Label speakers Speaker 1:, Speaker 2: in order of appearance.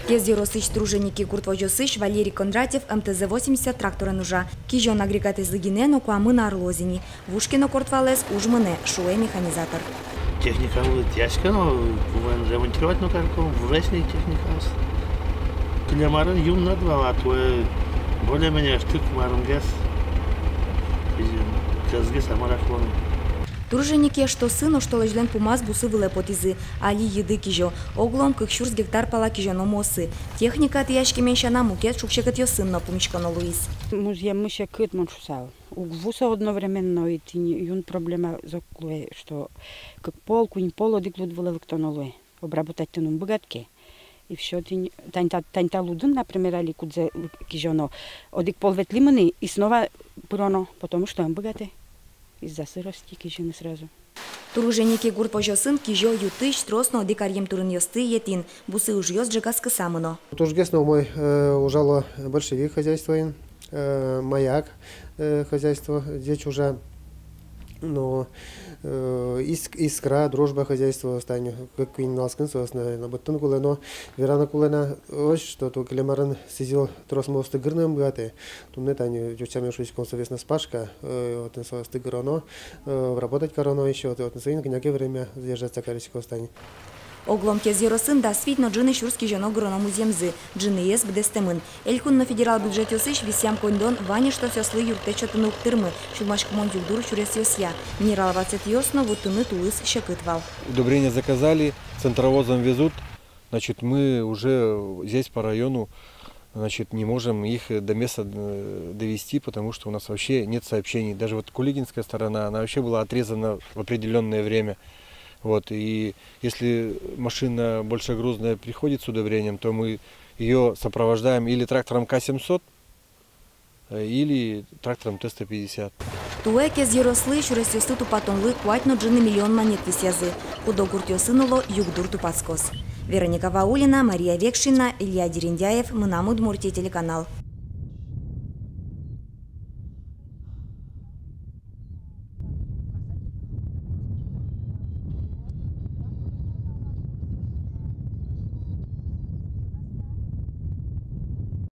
Speaker 1: Кезди росыч труженики Куртвожосыч Валерий Кондратьев МТЗ-80 трактора нужа. Кижон агрегат из Лыгинено куамы на Орлозини. Вушкино Кортвалес ужмыне шуэ механизатор.
Speaker 2: Техника тяжко, но ремонтировать но только врачная техника. Клемарын юм на два, а то более-менее штук марангес. Казги самарахлоны.
Speaker 1: Труженики, что сыну, что лежлен пумаз бусы вылепотизы, али еды кижо, оглом кыкшурс гектар пала кижо номосы. Техника от яшки меньшана мукет шукшекат ее сын на пумичкано Луис.
Speaker 3: Мужья мыша кыт моншусал. Угвуса одновременно и юн проблема заклуе, что как пол кунь поло диклуд вылевктонолуе. Обработать тянум богатки. И все таньта лудун, например, али кудзе кижоно. Одик пол ветлиманы и снова пуроно, потому что он богатый. Из-за сырости кижины сразу.
Speaker 1: Труженики Куртвожосын кижо ютыч тросно дикарьем турын ёсты етин. Бусы уж ёст джекаска самыно.
Speaker 4: Тужгесно мой ужало большевик хозяйство, маяк хозяйство. Здесь уже но искра, дружба хозяйства станет как винналскин собственно на бутон кулено верана кулена ось что то клемаран сидел трос мосты гырным богатый тут нет они девчами шусь консовестно спашка вот на состы гроно работать короно еще вот на своим некое время задержаться карисико станет.
Speaker 1: Оглом кезеро сын да свитно джины шурский жено гроному земзы. Джины ес бдестемын. Элькун на федерал бюджет ёсыш висям кондон вани что сёслы юртечатыны уктырмы. Шулмашка монтюк дур чурес ёсья. Минерал 20 ёсно вутыны тулыс щекытвал.
Speaker 5: Удобрения заказали, центровозом везут. Значит, мы уже здесь по району, значит, не можем их до места довести, потому что у нас вообще нет сообщений. Даже вот Кулигинская сторона, она вообще была отрезана в определенное время. Вот, и если машина большегрузная приходит с удобрением, то мы ее сопровождаем или трактором К-700, или трактором Т-150.
Speaker 1: Туэ кезеро слы чурес ёсты тупатонлы куатно джины миллион монет висязы. Худогурт ёсынуло югдур тупацкос. Вероника Ваулина, Мария Векшина, Илья Дерендяев, Мынам Удмуртия телеканал.